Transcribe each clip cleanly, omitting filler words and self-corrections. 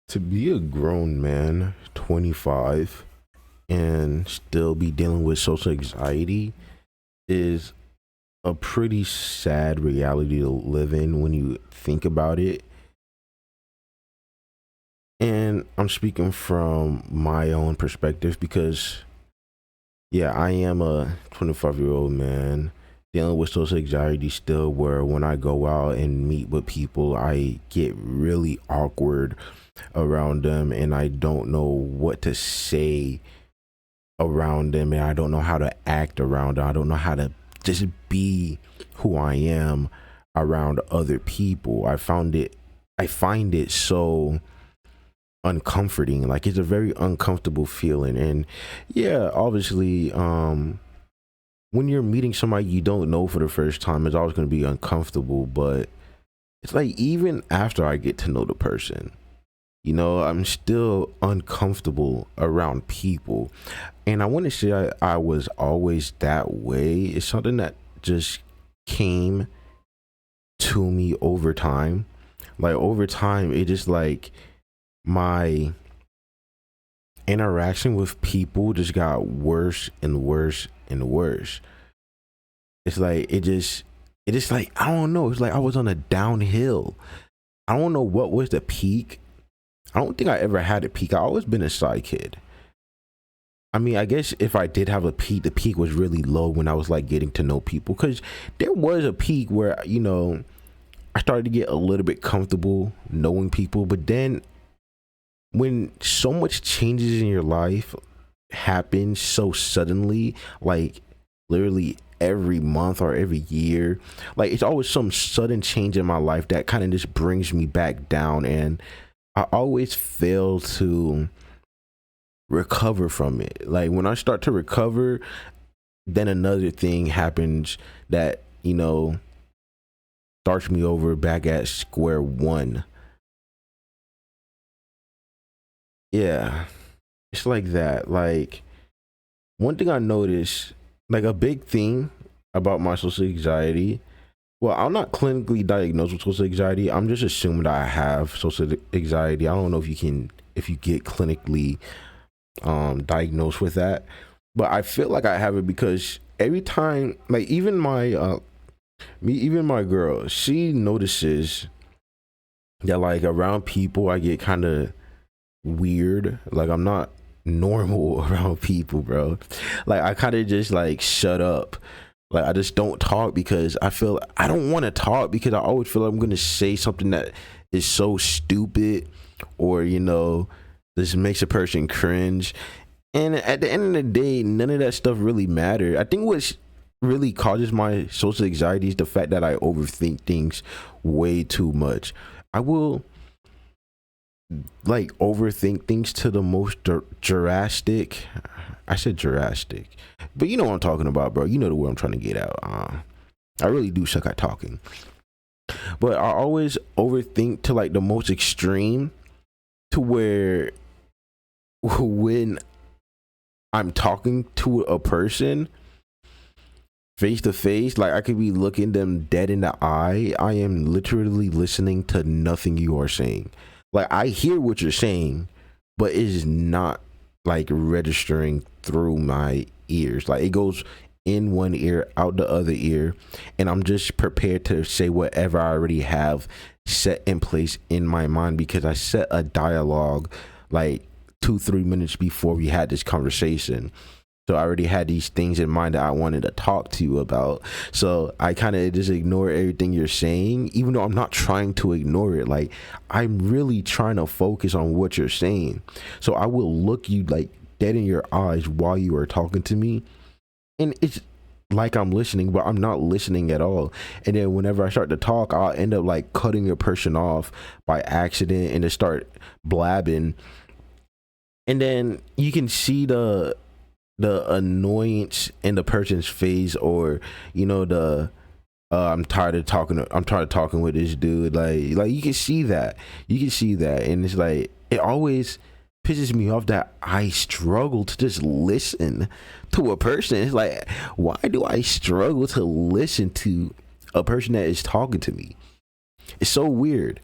To be a grown man, 25, and still be dealing with social anxiety is a pretty sad reality to live in when you think about it. And I'm speaking from my own perspective because, yeah, I am a 25-year-old man dealing with social anxiety still, where when I go out and meet with people, I get really awkward around them and I don't know what to say around them, and I don't know how to act around them. I don't know how to just be who I am around other people. I find it so uncomforting. Like, it's a very uncomfortable feeling. And yeah, obviously, when you're meeting somebody you don't know for the first time, it's always going to be uncomfortable. But it's like, even after I get to know the person, I'm still uncomfortable around people. And I want to say I was always that way. It's something that just came to me over time. Like, over time, it just like my interaction with people just got worse and worse and worse. It's like it just like, I don't know. It's like I was on a downhill. I don't know what was the peak. I don't think I ever had a peak. I always been a shy kid. I mean, I guess if I did have a peak, the peak was really low when I was like getting to know people. Because there was a peak where, I started to get a little bit comfortable knowing people. But then when so much changes in your life happen so suddenly, like literally every month or every year, like it's always some sudden change in my life that kind of just brings me back down. And I always fail to recover from it. Like, when I start to recover, then another thing happens that, starts me over back at square one. Yeah, it's like that. Like, one thing I noticed, like a big thing about my social anxiety. Well, I'm not clinically diagnosed with social anxiety. I'm just assuming that I have social anxiety. I don't know if you get clinically diagnosed with that, but I feel like I have it because every time, like, even my girl, she notices that, like, around people I get kind of weird. Like, I'm not normal around people, bro. Like, I kind of just like shut up. Like, I just don't talk because I feel I don't want to talk, because I always feel like I'm gonna say something that is so stupid, or this makes a person cringe. And at the end of the day, none of that stuff really matter. I think what really causes my social anxiety is the fact that I overthink things way too much. I will like overthink things to the most drastic. I said drastic, but you know what I'm talking about, bro. You know the word I'm trying to get out. I really do suck at talking, but I always overthink to like the most extreme, to where when I'm talking to a person face to face, like I could be looking them dead in the eye. I am literally listening to nothing you are saying. Like, I hear what you're saying, but it is not like registering through my ears. Like, it goes in one ear, out the other ear, and I'm just prepared to say whatever I already have set in place in my mind, because I set a dialogue like 2-3 minutes before we had this conversation. So I already had these things in mind that I wanted to talk to you about. So I kind of just ignore everything you're saying, even though I'm not trying to ignore it. Like, I'm really trying to focus on what you're saying. So I will look you like dead in your eyes while you are talking to me. And it's like I'm listening, but I'm not listening at all. And then whenever I start to talk, I'll end up like cutting a person off by accident and just start blabbing. And then you can see the annoyance in the person's face, or the I'm tired of talking with this dude. Like you can see that, and it's like, it always pisses me off that I struggle to just listen to a person. It's like, why do I struggle to listen to a person that is talking to me? It's so weird.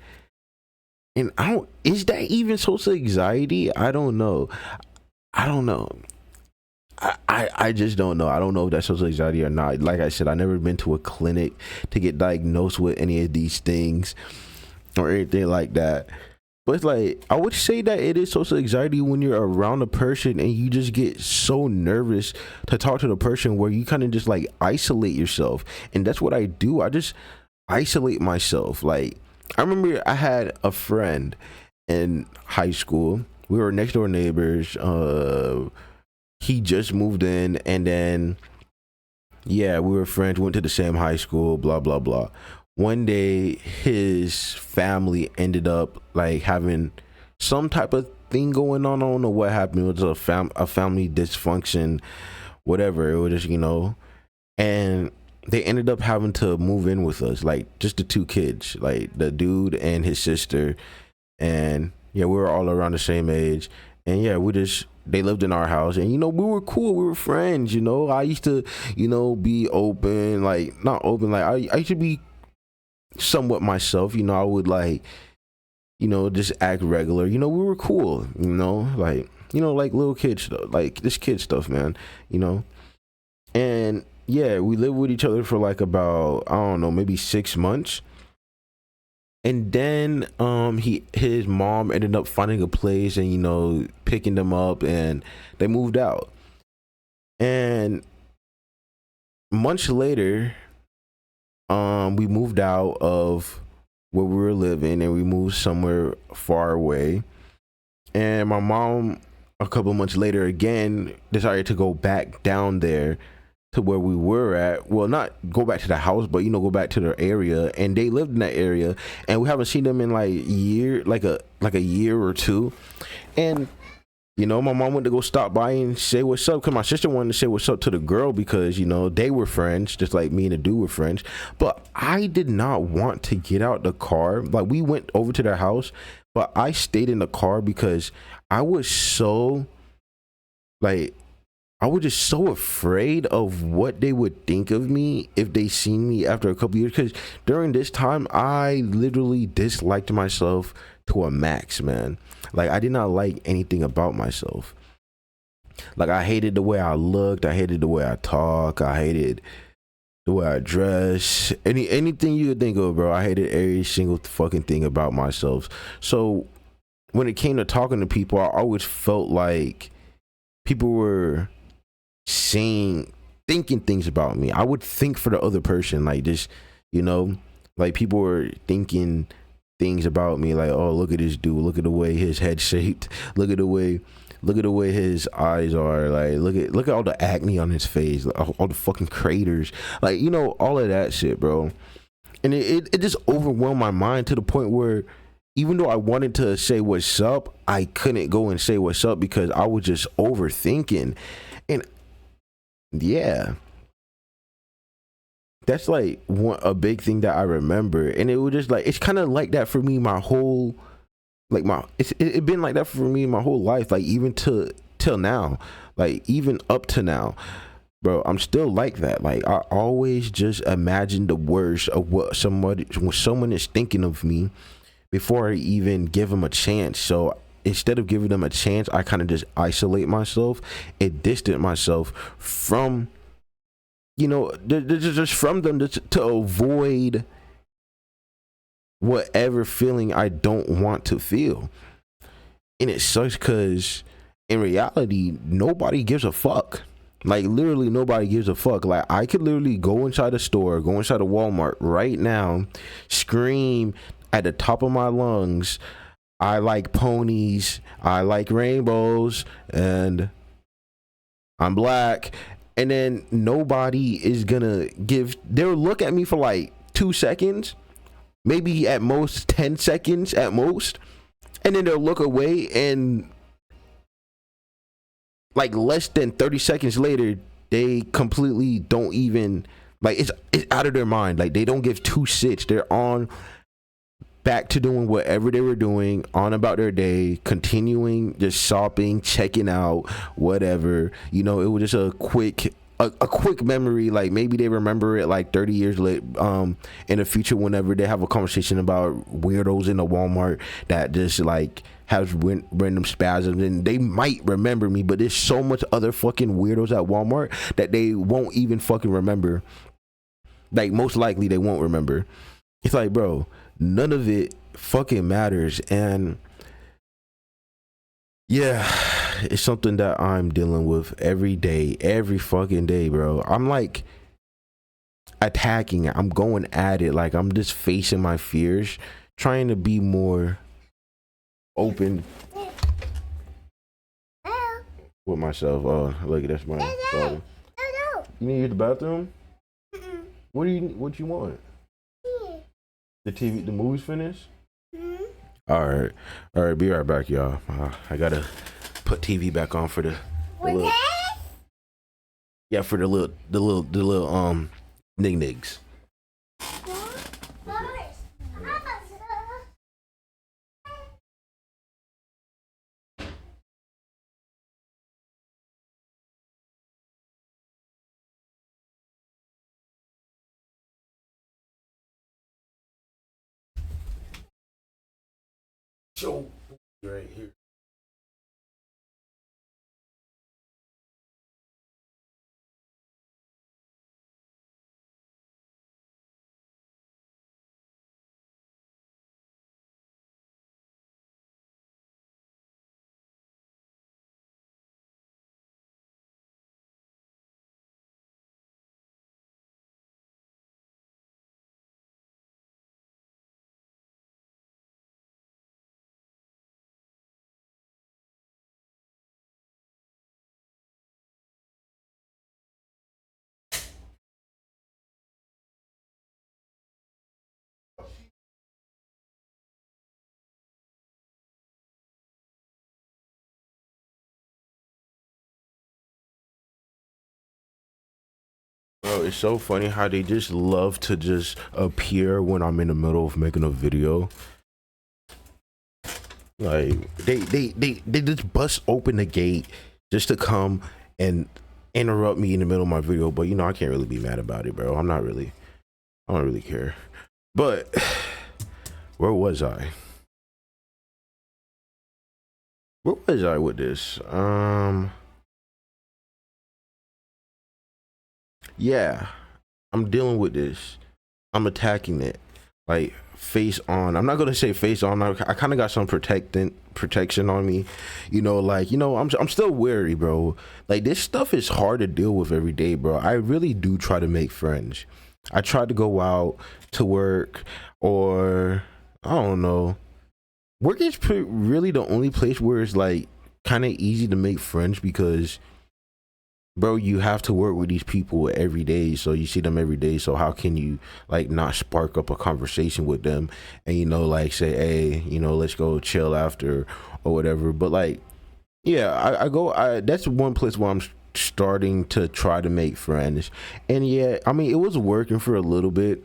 And I don't, is that even social anxiety? I don't know. I don't know. I just don't know. I don't know if that's social anxiety or not. Like I said, I never been to a clinic to get diagnosed with any of these things or anything like that. But it's like, I would say that it is social anxiety when you're around a person and you just get so nervous to talk to the person, where you kind of just like isolate yourself. And that's what I do. I just isolate myself. Like, I remember I had a friend in high school. We were next door neighbors. He just moved in, and then yeah, we were friends, went to the same high school, blah blah blah. One day his family ended up like having some type of thing going on. I don't know what happened. It was a family dysfunction, whatever. It was just, and they ended up having to move in with us, like just the two kids, like the dude and his sister. And yeah, we were all around the same age. And yeah, they lived in our house, and we were cool, we were friends. I used to be open, like not open, like I used to be somewhat myself. I would like just act regular. We were cool, like like little kids stuff, like this kid stuff, man. And yeah, we lived with each other for like about, I don't know, maybe 6 months. And then his mom ended up finding a place and picking them up, and they moved out. And months later, we moved out of where we were living, and we moved somewhere far away. And my mom, a couple months later, again decided to go back down there to where we were at. Well, not go back to the house, but go back to their area. And they lived in that area, and we haven't seen them in like a year or two. And my mom went to go stop by and say what's up, because my sister wanted to say what's up to the girl, because they were friends, just like me and the dude were friends. But I did not want to get out the car. Like, we went over to their house, but I stayed in the car because I was so just so afraid of what they would think of me if they seen me after a couple years. Because during this time, I literally disliked myself to a max, man. Like, I did not like anything about myself. Like, I hated the way I looked. I hated the way I talk. I hated the way I dress. Anything you could think of, bro. I hated every single fucking thing about myself. So when it came to talking to people, I always felt like people were thinking things about me. I would think for the other person, like just, like people were thinking things about me, like, oh, look at this dude, look at the way his head shaped, look at the way his eyes are, like look at all the acne on his face, like, all the fucking craters, like all of that shit, bro. And it just overwhelmed my mind to the point where even though I wanted to say what's up, I couldn't go and say what's up because I was just overthinking. And yeah, that's like a big thing that I remember. And it was just like, it's kind of like that for me my whole, like it's been like that for me my whole life, like even till now, like even up to now, bro. I'm still like that. Like, I always just imagine the worst of what someone is thinking of me before I even give them a chance. So instead of giving them a chance, I kind of just isolate myself and distance myself from, just from them, to avoid whatever feeling I don't want to feel. And it sucks because in reality, nobody gives a fuck. Like, literally nobody gives a fuck. Like, I could literally go inside a store, go inside a Walmart right now, scream at the top of my lungs, I like ponies, I like rainbows, and I'm black. And then nobody is gonna they'll look at me for like 2 seconds, maybe at most 10 seconds at most. And then they'll look away, and like less than 30 seconds later, they completely don't even, like, it's out of their mind. Like, they don't give two shits. They're on back to doing whatever they were doing, on about their day, continuing just shopping, checking out, whatever. It was just a quick a quick memory, like maybe they remember it like 30 years late in the future, whenever they have a conversation about weirdos in the Walmart that just like has random spasms, and they might remember me, but there's so much other fucking weirdos at Walmart that they won't even fucking remember. Like most likely they won't remember. It's like, bro, none of it fucking matters. And yeah, it's something that I'm dealing with every day, every fucking day, bro. I'm like attacking it. I'm going at it. Like I'm just facing my fears, trying to be more open with myself. Oh, look, that's my daughter. You need to use the bathroom? What you want? The TV, the movie's finished? All right, be right back, y'all. I gotta put TV back on for the little, yeah, for the little niggas. So right here. Bro, it's so funny how they just love to just appear when I'm in the middle of making a video. Like they just bust open the gate just to come and interrupt me in the middle of my video. But you know, I can't really be mad about it, bro. I don't really care. But where was I? Where was I with this? Yeah, I'm dealing with this. I'm attacking it, like face on. I'm not gonna say face on. I kind of got some protection on me, you know. Like, you know, I'm still wary, bro. Like, this stuff is hard to deal with every day, bro. I really do try to make friends. I try to go out to work, or I don't know. Work is really the only place where it's like kind of easy to make friends, because bro, you have to work with these people every day, so you see them every day, so how can you like not spark up a conversation with them and, you know, like say, hey, you know, let's go chill after or whatever. But like, yeah, I that's one place where I'm starting to try to make friends. And yeah, I mean, it was working for a little bit,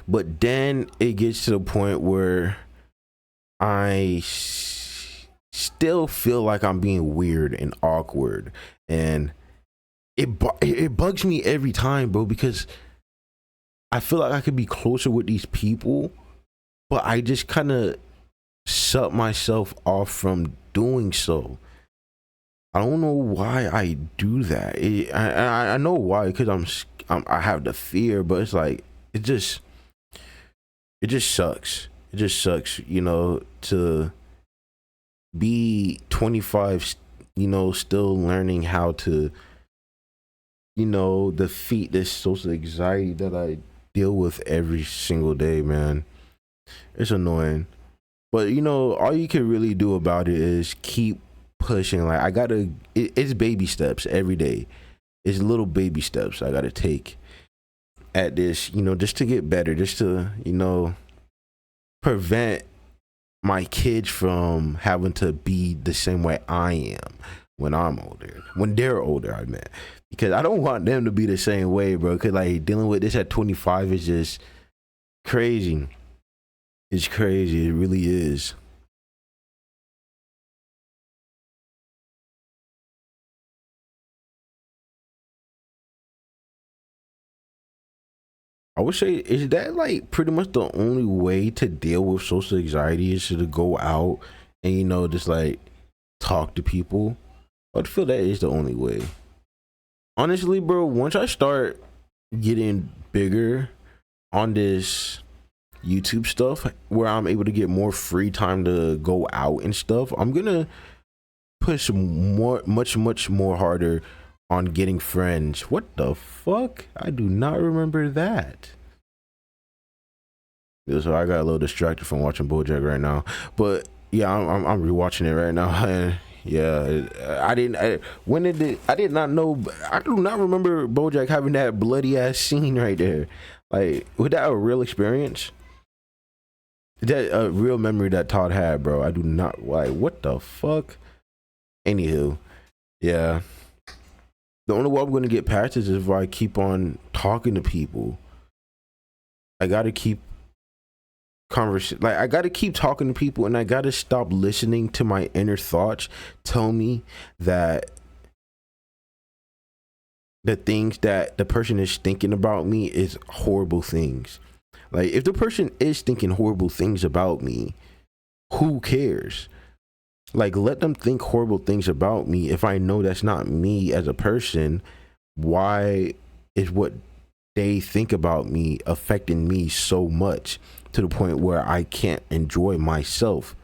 but then it gets to the point where still feel like I'm being weird and awkward, and it bugs me every time, bro, because I feel like I could be closer with these people, but I just kind of shut myself off from doing so. I don't know why I do that. I know why, because I have the fear, but it's like it just sucks. It just sucks, you know, to be 25, you know, still learning how to, you know, defeat this social anxiety that I deal with every single day, man. It's annoying. But, you know, all you can really do about it is keep pushing. Like, it's baby steps every day. It's little baby steps I gotta take at this, you know, just to get better, just to, you know, prevent my kids from having to be the same way I am when I'm older, when they're older, I meant, because I don't want them to be the same way, bro. Because like dealing with this at 25 is just crazy. It's crazy. It really is. I would say, is that like pretty much the only way to deal with social anxiety is to go out and just like talk to people? I would feel that is the only way. Honestly, bro, once I start getting bigger on this YouTube stuff where I'm able to get more free time to go out and stuff, I'm gonna push much more harder on getting friends. What the fuck? I do not remember that. Yeah, so I got a little distracted from watching BoJack right now, but yeah, I'm rewatching it right now. And yeah, I did not know. I do not remember BoJack having that bloody ass scene right there. Like, was that a real experience? Is that a real memory that Todd had, bro? I do not, like, what the fuck? Anywho, yeah. The only way I'm gonna get past this is if I keep on talking to people. I gotta keep I gotta keep talking to people, and I gotta stop listening to my inner thoughts tell me that the things that the person is thinking about me is horrible things. Like, if the person is thinking horrible things about me, who cares? Like, let them think horrible things about me. If I know that's not me as a person, why is what they think about me affecting me so much to the point where I can't enjoy myself?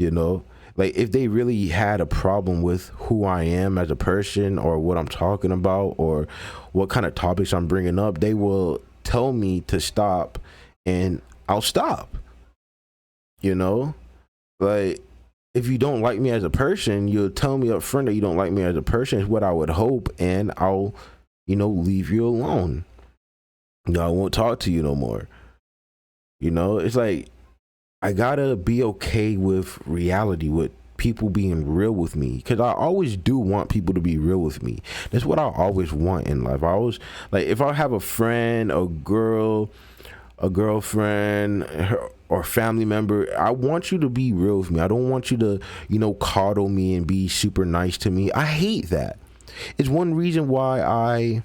Like, if they really had a problem with who I am as a person, or what I'm talking about, or what kind of topics I'm bringing up, they will tell me to stop, and I'll stop. Like, if you don't like me as a person, you'll tell me up front that you don't like me as a person, is what I would hope, and I'll leave you alone. I won't talk to you no more. It's like, I gotta be okay with reality, with people being real with me, because I always do want people to be real with me. That's what I always want in life. I always, like, if I have a friend, a girlfriend, or family member, I want you to be real with me. I don't want you to coddle me and be super nice to me. I hate that. It's one reason why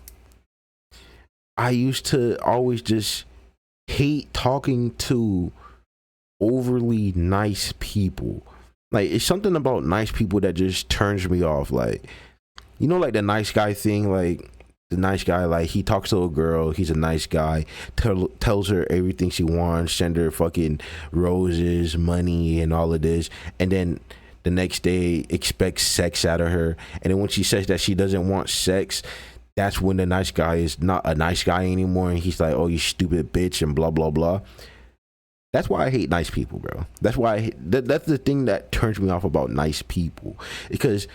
I used to always just hate talking to overly nice people. Like, it's something about nice people that just turns me off. Like, like the nice guy thing. Like, the nice guy, like, he talks to a girl, he's a nice guy, tells her everything she wants, send her fucking roses, money, and all of this, and then the next day expects sex out of her. And then when she says that she doesn't want sex, that's when the nice guy is not a nice guy anymore, and he's like, oh, you stupid bitch, and blah blah blah. That's why I hate nice people, bro. That's why that's the thing that turns me off about nice people. Because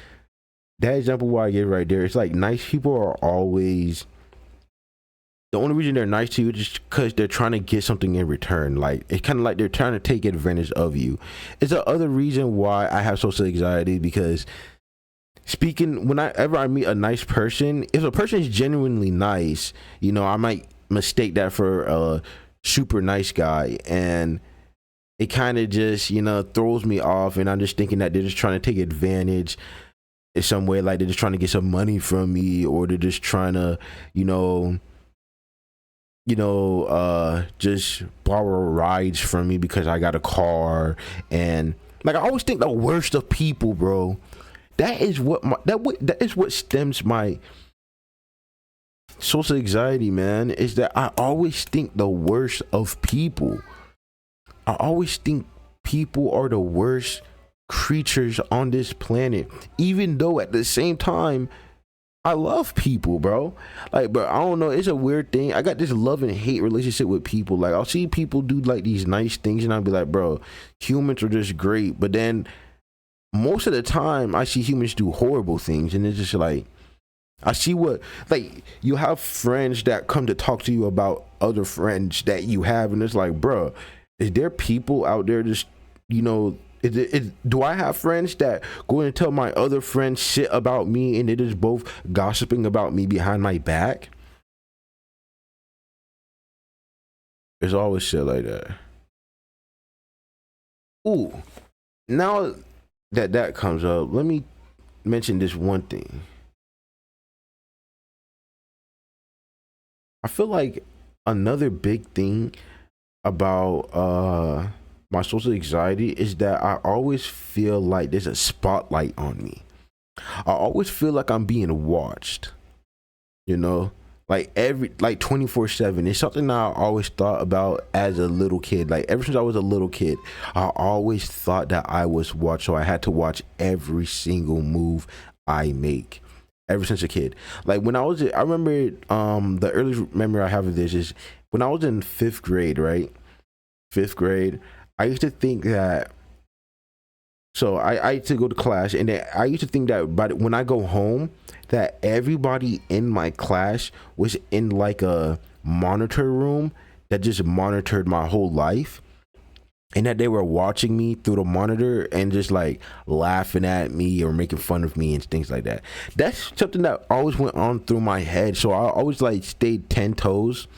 that example why I get right there, it's like, nice people are always, the only reason they're nice to you is just because they're trying to get something in return. Like, it's kind of like they're trying to take advantage of you. It's the other reason why I have social anxiety, because whenever I meet a nice person, if a person is genuinely nice, I might mistake that for a super nice guy, and it kind of just throws me off, and I'm just thinking that they're just trying to take advantage in some way, like they're just trying to get some money from me, or they're just trying to just borrow rides from me because I got a car. And like, I always think the worst of people, bro. That is what stems my social anxiety, man, is that I always think the worst of people. I always think people are the worst creatures on this planet, even though at the same time I love people, bro. Like, but I don't know, it's a weird thing. I got this love and hate relationship with people. Like, I'll see people do like these nice things, and I'll be like, bro, humans are just great. But then most of the time I see humans do horrible things, and it's just like, I see what, like, you have friends that come to talk to you about other friends that you have, and it's like, bro, is there people out there just, do I have friends that go and tell my other friends shit about me, and they're just both gossiping about me behind my back? There's always shit like that. Ooh, now that comes up, let me mention this one thing. I feel like another big thing about my social anxiety is that I always feel like there's a spotlight on me. I always feel like I'm being watched, you know, like 24/7. It's something that I always thought about as a little kid. Like ever since I was a little kid, I always thought that I was watched, so I had to watch every single move I make. Ever since a kid, like when I remember the earliest memory I have of this is when I was in fifth grade, right? Fifth grade, I used to think that. So I used to go to class, and then I used to think that when I go home, that everybody in my class was in like a monitor room that just monitored my whole life, and that they were watching me through the monitor and just like laughing at me or making fun of me and things like that. That's something that always went on through my head. So I always like stayed 10 toes,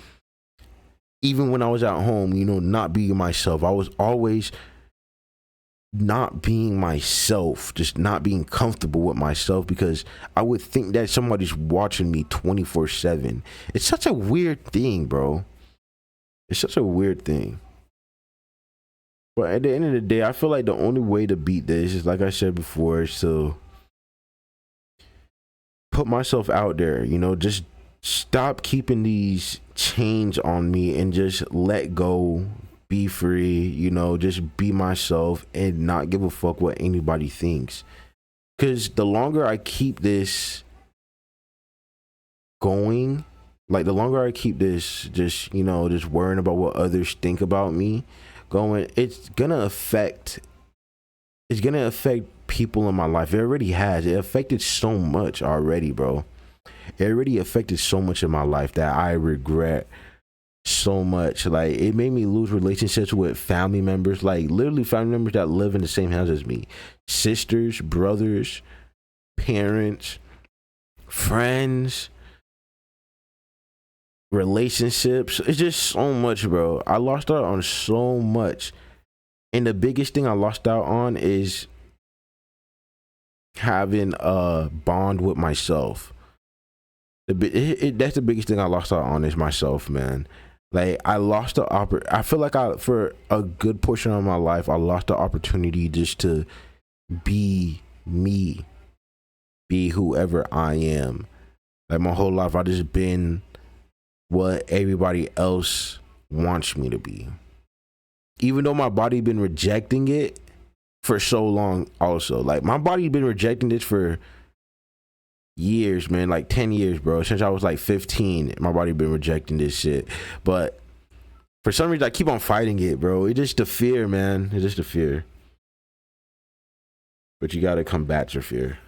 even when I was at home, you know, not being myself. I was always not being myself, just not being comfortable with myself, because I would think that somebody's watching me 24/7. It's such a weird thing, bro. It's such a weird thing. But at the end of the day, I feel like the only way to beat this is, like I said before, is to put myself out there, you know, just stop keeping these chains on me and just let go, be free, you know, just be myself and not give a fuck what anybody thinks. Because the longer I keep this going, like the longer I keep this just, you know, just worrying about what others think about me going, it's gonna affect people in my life. It already has. It affected so much already, bro. It already affected so much in my life that I regret so much. Like it made me lose relationships with family members, like literally family members that live in the same house as me, sisters, brothers, parents, friends, relationships. It's just so much, bro. I lost out on so much, and the biggest thing I lost out on is having a bond with myself. That's the biggest thing I lost out on is myself, man. Like I lost the I feel like for a good portion of my life, I lost the opportunity just to be me, be whoever I am. Like my whole life, I just been what everybody else wants me to be. Even though my body been rejecting it for so long, also like my body been rejecting this for years, man, like 10 years, bro. Since I was like 15, my body been rejecting this shit. But for some reason I keep on fighting it, bro. It's just the fear, man. It's just the fear. But you gotta combat your fear.